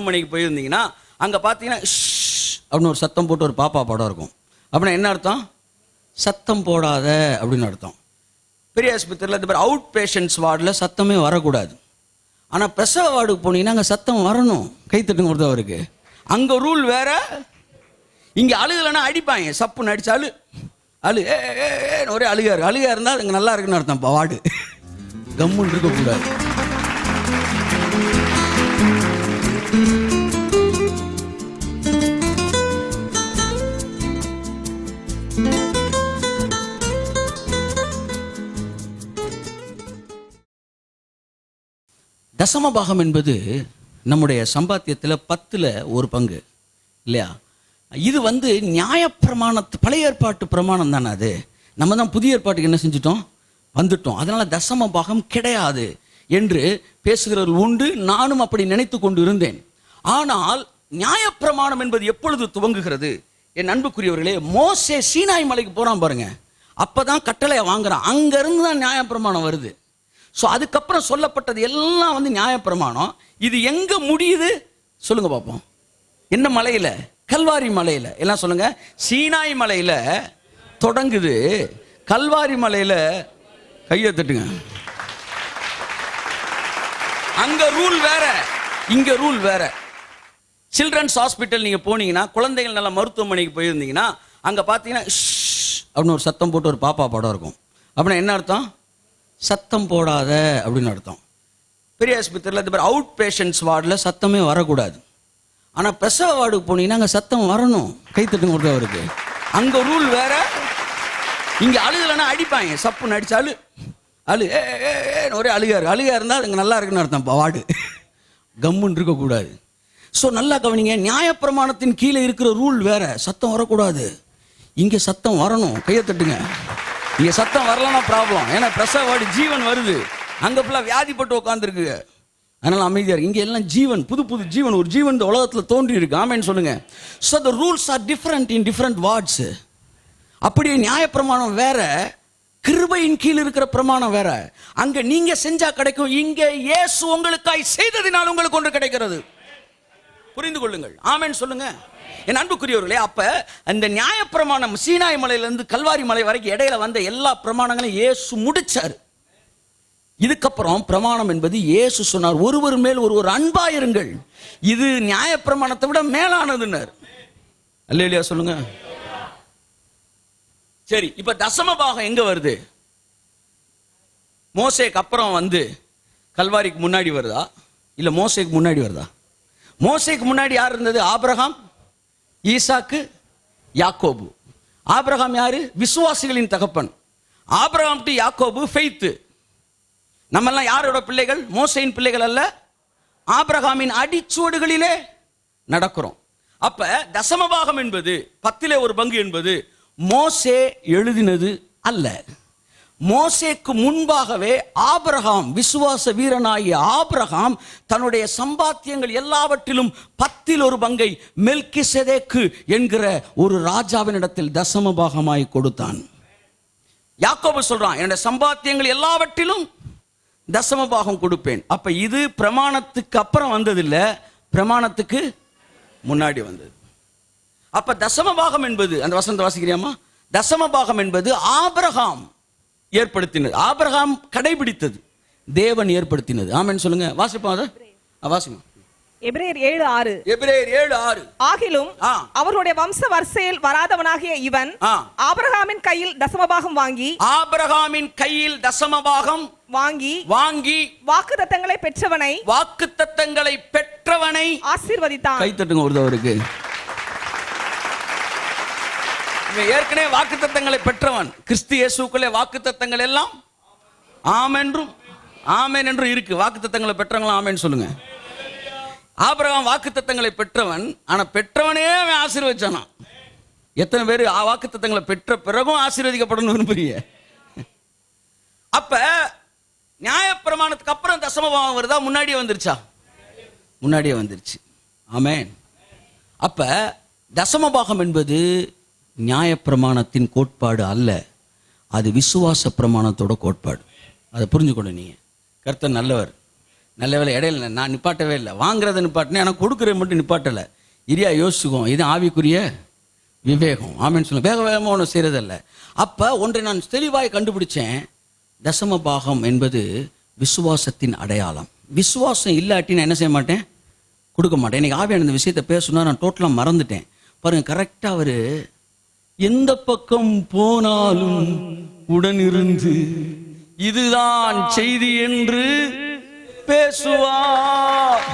மருத்துவமனைக்கு போயிருந்தீங்கன்னா அங்கே பார்த்தீங்கன்னா அப்படின்னு ஒரு சத்தம் போட்டு ஒரு பாப்பா படம் இருக்கும். அப்படின்னா என்ன அர்த்தம்? சத்தம் போடாத அப்படின்னு அர்த்தம். பெரிய ஆஸ்பத்திரியில் இந்த மாதிரி அவுட் பேஷண்ட்ஸ் வார்டில் சத்தமே வரக்கூடாது. ஆனால் பிரசவ வார்டுக்கு போனீங்கன்னா அங்கே சத்தம் வரணும். கைத்தட்டுங்க ஒருத்தவருக்கு. அங்கே ரூல் வேற. இங்கே அழுகலைன்னா அடிப்பாங்க. சப்புன்னு அடிச்சு அழு ஒரே அழுகா இருந்தால் அங்கே நல்லா இருக்குன்னு அர்த்தம். வார்டு கம்முன்னு இருக்கக்கூடாது. தசமபாகம் என்பது நம்முடைய சம்பாத்தியத்தில் 10ல் 1 பங்கு இல்லையா? இது நியாயப்பிரமாணத்து பழைய ஏற்பாட்டு பிரமாணம் தானே. அது நம்ம தான் புதிய ஏற்பாட்டுக்கு என்ன செஞ்சிட்டோம், வந்துட்டோம். அதனால தசமபாகம் கிடையாது என்று பேசுகிறவர்கள் உண்டு. நானும் அப்படி நினைத்து கொண்டு இருந்தேன். ஆனால் நியாயப்பிரமாணம் என்பது எப்பொழுது துவங்குகிறது? என் அன்புக்குரியவர்களே, மோசே சீனாய் மலைக்கு போறான் பாருங்க. அப்பதான் கட்டளையை வாங்குறான். அங்கிருந்து தான் நியாயப்பிரமாணம் வருது. ஸோ அதுக்கப்புறம் சொல்லப்பட்டது எல்லாம் நியாயப்பிரமாணம். இது எங்க முடியுது சொல்லுங்க பார்ப்போம். என்ன மலையில? கல்வாரி மலையில. எல்லாம் சொல்லுங்க. சீனாய் மலையில தொடங்குது, கல்வாரி மலையில கையை தட்டுங்க. அங்க ரூல் வேற, இங்க ரூல் வேற. சில்ட்ரன்ஸ் ஹாஸ்பிட்டல் நீங்க போனீங்கன்னா, குழந்தைகள் நல்ல மருத்துவமனைக்கு போயிருந்தீங்கன்னா அங்க பாத்தீங்கன்னா அப்படின்னு ஒரு சத்தம் போட்டு ஒரு பாப்பா படம் இருக்கும். அப்படின்னா என்ன அர்த்தம்? சத்தம் போடாத அப்படின்னு அர்த்தம். பெரிய ஆஸ்பத்திரியில் இந்த மாதிரி அவுட் பேஷண்ட்ஸ் வார்டில் சத்தமே வரக்கூடாது. ஆனால் பிரசவ வார்டுக்கு போனீங்கன்னா அங்கே சத்தம் வரணும். கைத்தட்டுங்க ஒருத்தவருக்கு. அங்கே ரூல் வேற. இங்கே அழுகலைன்னா அடிப்பாங்க. சப்புன்னு அடிச்சு ஒரே அழுகா இருந்தால் அங்கே நல்லா இருக்குன்னு அர்த்தம். வார்டு கம்முன்னு இருக்கக்கூடாது. ஸோ நல்லா கவனிங்க. நியாயப்பிரமாணத்தின் கீழே இருக்கிற ரூல் வேற. சத்தம் வரக்கூடாது. இங்கே சத்தம் வரணும். கையை தட்டுங்க. இங்கே சத்தம் வரலன்னா ப்ராப்ளம். ஏன்னா பிரசவ வார்டு ஜீவன் வருது. அங்கே ஃபுல்லாக வியாதிப்பட்டு உட்காந்துருக்கு. அதனால அமைதியா இருக்கு. இங்கே எல்லாம் ஜீவன், புது புது ஜீவன். ஒரு ஜீவன் இந்த உலகத்தில் தோன்றி இருக்கு. ஆமேன்னு சொல்லுங்க. So the rules are different in different wards. அப்படியே நியாயப்பிரமாணம் வேற, கிருபையின் கீழ் இருக்கிற பிரமாணம் வேற. அங்கே நீங்க செஞ்சா கிடைக்கும், இங்கே இயேசு உங்களுக்காய் செய்ததினால் உங்களுக்கு ஒன்று கிடைக்கிறது. புரிந்து கொள்ளுங்கள். ஆமேன்னு சொல்லுங்க. என் அன்புக்குரியவர்களே, அப்ப அந்த நியாயப்பிரமாணம் சீனாய் மலையிலிருந்து கல்வாரி மலை வரைக்கும் இடையில வந்த எல்லா பிரமாணங்களையும் இயேசு முடிச்சார். இதுக்கப்புறம் பிரமாணம் என்பது இயேசு சொன்னார், ஒருவர் மேல் ஒருவர் அன்பாயிருங்கள், இது நியாயப்பிரமாணத்தை விட மேலானதுன்னார். அல்லேலூயா சொல்லுங்க. சரி, இப்ப தசமபாகம் எங்க வருது? மோசேக்கு அப்புறம் கல்வாரிக்கு முன்னாடி வருதா, இல்ல மோசேக்கு முன்னாடி வருதா? மோசேக்கு முன்னாடி யார் இருந்தது? ஆபிரகாம், ஈசாக்கு, யாக்கோபு. ஆபிரகாம் யாரு? விசுவாசிகளின் தகப்பன். ஆபிரகாம் டு யாக்கோபு ஃபெய்த். நம்ம எல்லாம் யாரோட பிள்ளைகள்? மோசேயின் பிள்ளைகள் அல்ல, ஆபிரகாமின் அடிச்சுவடுகளிலே நடக்கிறோம். அப்ப தசமபாகம் என்பது 10ல் 1 பங்கு என்பது மோசே எழுதினது அல்ல. மோசேக்கு முன்பாகவே ஆபிரகாம், விசுவாச வீரனாகிய ஆபிரகாம் தன்னுடைய சம்பாத்தியங்கள் எல்லாவற்றிலும் 10ல் 1 பங்கை மெல்கிசேதேக்கு என்கிற ஒரு ராஜாவினிடத்தில் தசமபாகமாய் கொடுத்தான். யாக்கோபு சொல்றான், என்னுடைய சம்பாத்தியங்கள் எல்லாவற்றிலும் தசமபாகம் கொடுப்பேன். அப்ப இது பிரமாணத்துக்கு அப்புறம் வந்ததில்ல, பிரமாணத்துக்கு முன்னாடி வந்தது. அப்ப தசமபாகம் என்பது, அந்த வசனத்தை வாசிக்கிறியாமா? தசமபாகம் என்பது ஆபிரகாம் ஏற்படுத்தினது, ஆபிரகாம் கடைபிடித்தது, தேவன் ஏற்படுத்தினது. ஆமென் சொல்லுங்க. வாசிப்போம் அதை. வாசிப்போம். எபிரேயர் 7:6. எபிரேயர் 7:6. ஆகிலும் அவர்களுடைய வம்ச வரிசையில் வராதவனாகிய இவன் ஆபிரகாமின் கையில் தசமபாகம் வாங்கி, ஆபிரகாமின் கையில் தசமபாகம் வாங்கி வாக்குத்தத்தங்களை பெற்றவனை ஆசீர்வதித்தான். கைத்தட்டுங்க ஒருத்தவருக்கு. ஏற்கனவே வாக்குத்தத்தங்களை பெற்றவன். கிறிஸ்து இயேசுக்குள்ளே வாக்குத்தத்தங்கள் எல்லாம் ஆமென்றும் ஆமென் என்றும் இருக்கு. வாக்குத்தத்தங்களை பெற்றவங்களும் ஆமென் சொல்லுங்க. ஆபிரகாம் வாக்குத்தத்தங்களை பெற்றவன், ஆனா பெற்றவனே அவன் ஆசீர்வதிச்சானா? எத்தனை பேர் வாக்குத்தத்தங்களை பெற்ற பிறகும் ஆசீர்வதிக்கப்படணும் விரும்புறீங்க? அப்ப நியாயப்பிரமாணத்துக்கு அப்புறம் தசமபாகம் வருதா, முன்னாடியே வந்துருச்சா? முன்னாடியே வந்துருச்சு. ஆமென். அப்ப தசமபாகம் என்பது நியாயப்பிரமாணத்தின் கோட்பாடு அல்ல, அது விசுவாச பிரமாணத்தோட கோட்பாடு. அதை புரிஞ்சுக்கணும். நீங்க கர்த்தர் நல்லவர். நல்ல வேலை இடையில நான் நிப்பாட்டவே இல்லை, வாங்குறத நிப்பாட்டினேன், ஆனால் கொடுக்குறது மட்டும் நிப்பாட்டலை. இரியா யோசிச்சுக்கோம், இது ஆவிக்குரிய விவேகம். ஆமேன்னு சொல்லுங்க. வேக வேகமாக ஒன்றும் செய்கிறதில்ல. அப்போ ஒன்றை நான் தெளிவாய் கண்டுபிடிச்சேன், தசம பாகம் என்பது விசுவாசத்தின் அடையாளம். விசுவாசம் இல்லாட்டி நான் என்ன செய்ய மாட்டேன், கொடுக்க மாட்டேன். இன்னைக்கு ஆவியான இந்த விஷயத்தை பேசணும்னா நான் டோட்டலாக மறந்துட்டேன் பாருங்க. கரெக்டாக அவர் எந்த பக்கம் போனாலும் உடனிருந்து இதுதான் செய்தி என்று பேசுவார்.